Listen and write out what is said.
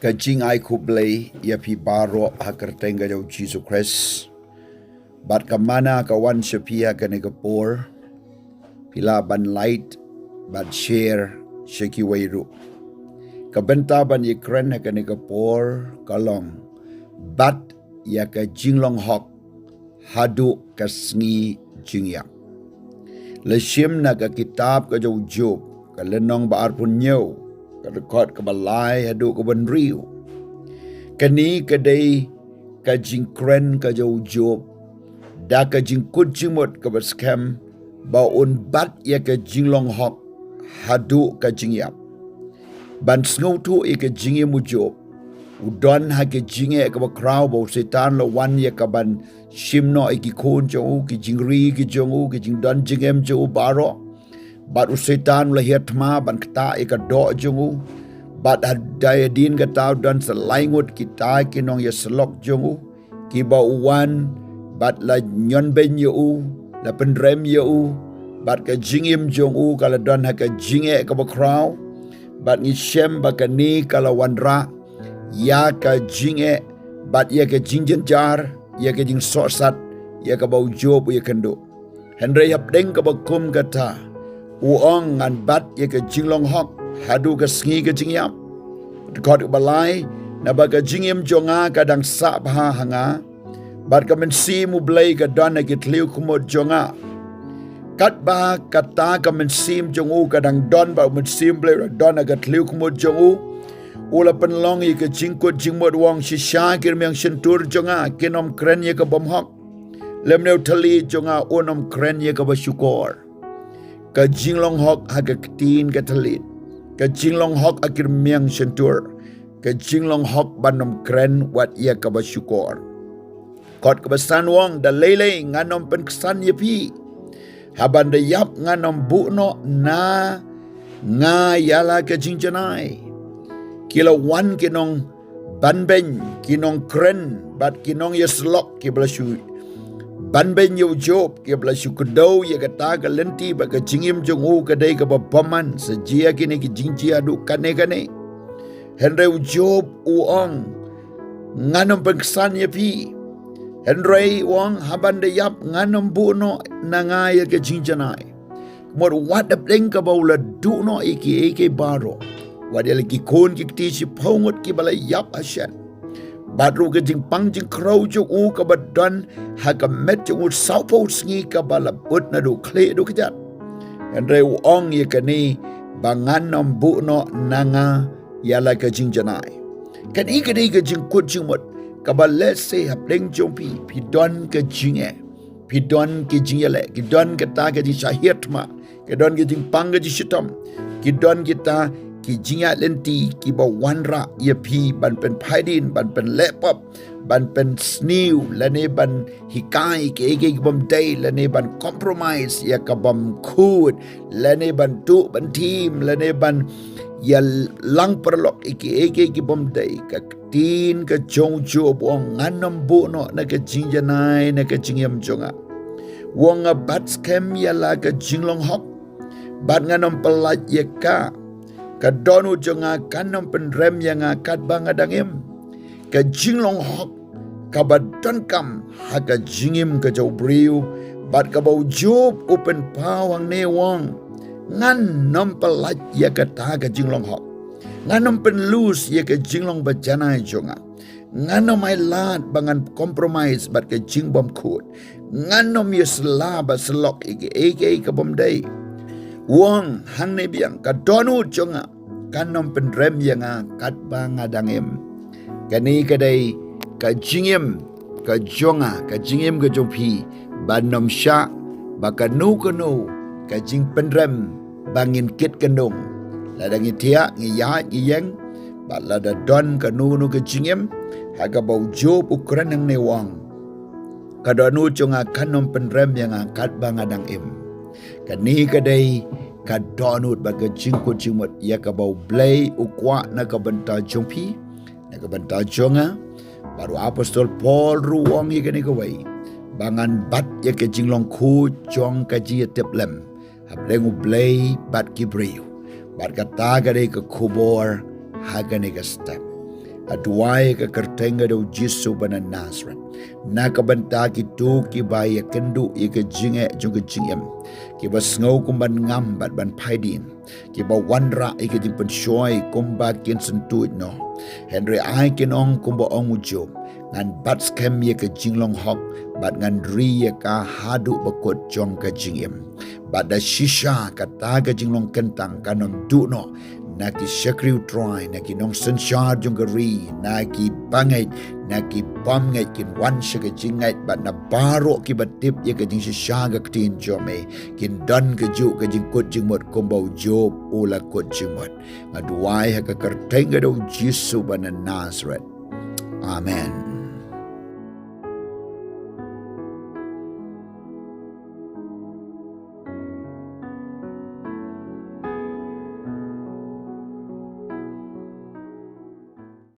Kajing ai kublay ya pi baro hakertenga jau Jesus Christ. Bat kamana kawan sepia kene kapor. Pila ban light ban share sheki wairu. Kabenta ban Ukraine kene kapor kalong. Bat ya ka jinglong hok hadu kasngi jingyak. Leshim na ka kitab ka jau Job ka lenong baar pun nyau. Kadekot ke balai hadu ke benriu. Kani kadai ka jingkren ka jau Job. Da ka jingkut jimut ke baskem. Baun bat ya ka jinglong hok hadu ka jingyap. Ban sngau tu ya ka jingye mu Job. Udon ha ka jingye ka bakrau bau setan lo wan ya ka ban shimno iki kon jau ki jingri ki jongu ki jingdon jingem jau baro. Bat usetan lahir ma ban kata ika do jungu. Bat daya din kata dan selaingut kita kinong ya selok jungu. Kiba uwan. Bat la nyon ben yu. La pendrem yu. Bat ka jingim jungu kala dan haka jinge ka bakrau. Bat ngishem baka ni kala wanra. Ya ka jinge. Bat ya ka jingjen jar. Ya ka jing sosat. Ya ka bau Job ya kendo. Henry hapdeng ka bakum kata. Uong ngan bat ya ke jinglong hok hadu ke sengi ke jingyap. Dekot ke balai na ba ke jingyam jonga kadang sa baha hanga. Bat ke mensi mu blay ke don ke tliu kumot jonga. Kat ba kata ke mensim jongu kadang don ba mensim blay don ke tliu kumot jongu. Ula penlong ya ke jingkut jingmot wong shisha kirmyang sentur jonga kinom kren ya ke bom hok. Lemneu tali jonga unom kren ya ke basyukor. Ka jinglong hok haga ketin katalit. Ka jinglong hok akir miang sentur. Ka jinglong hok banom kren wat ia ka basyukor. Kot kebasan wong da lele nganom penkesan yepi. Haban da yap nganom bukno na nga yala ka jingjanai. Kila wan kinong banben kinong kren bat kinong yeslok ki balasyu. Ban ben yu Job ke bela syukudau ya kata ke lenti ba ke jingim jongu ke dai ke bapaman sejia kini ke jingjia du kane Henry Job uong nganom pengkesan ya pi Henry uong haban de yap nganom buno nanga ya ke jingjanai mod wad deng ke baula du no iki baro wad lagi kon ki ti si pongot ki bala yap asyan. Badru ke jing pang jing krau jung u ka badan ha ka met jung u saupo sngi ka bala put na du kle du kejat. Andre uong ye ka ni bangan nom bu no nanga yala ka jing janai. Kan i ka jing kut jing mut ka balet se hap leng jung pi don ka jing e. Pi don ke jing yale ki don ka ta ka jing syahir ma. Ki don ke jing pang ka jing shitam. Ki don kita ki jingat lenti ki ba wanra ya pi ban pen paidin ban pen lepop ban pen snew lane ban hikai ki bom day lane ban compromise ya ka bom kud lane ban tu ban team lane ban ya lang perlok ki bom day ka tin ka jong jo buang nganom bu no na ka jingjanai na ka jingyam jonga wong bat scam ya la ka jinglong hok bat nganom pelat ya ka kadonu jonga kanom penrem yang akat bangadangim. Ka jinglong hok kabadon kam haga jingim ka jau briu bat ka bau Job open pawang ne wong ngan nom pelat ya kata ka jinglong hok nganom penlus ya ka jinglong bajanai jonga nganom ai lat bangan compromise bat ka jingbom kut nganom ya selaba selok ike ka bom day. Wong hang ne biang ka donu jonga kanom pendrem yang kat bangadangim. Kani kadai ka jingim ka jonga ka jingim ka jompi banom sya baka nu ka jing pendrem bangin kit kendong. Ladang itia ngi ya ngi yang ba lada don ka nu ka jingim haga bau Job ukuran nang ne wong. Ka donu jonga kanom pendrem yang kat bangadangim. Kani kadai ka donut baga jingkut jingmut ya ka bau blay ukwa na ka benta jongpi na ka benta jonga baru apostol Paul ruang ya ka ni ka wai bangan bat ya ka jinglong ku jong ka ji tep lem hableng blay bat ki briu bat ka ta ka ka kubor ha ka ni ka step Aduai ka kertenga do Jisu bana Nazareth. Na kabanta ki tu ki ba ya kendu ya ka jinge jung ka jingem. Ki ba sngo kum ban ngam bat ban paidin. Ki ba wanra ya ka jing pensyoi kum ba kin sentuit no. Henry ai kin ong kum ba ong ujo. Ngan bat skem ya ka jinglong hok. Bat ngan ri ya ka hadu bakot jong ka jingem. Bat da shisha ka ta ka jinglong kentang kanon du no. Naki syakriu troy, naki nong sensyar jong gari, naki bangait, naki pamngait kin wan syaka jingait, bat na barok ki batip ya ka jing sisyaga ktin jome, kin dan ka juk ka jing kot jing mot kumbau job ula kot jing mot. Aduai haka kertenga do Jisu bana Nazareth. Amen.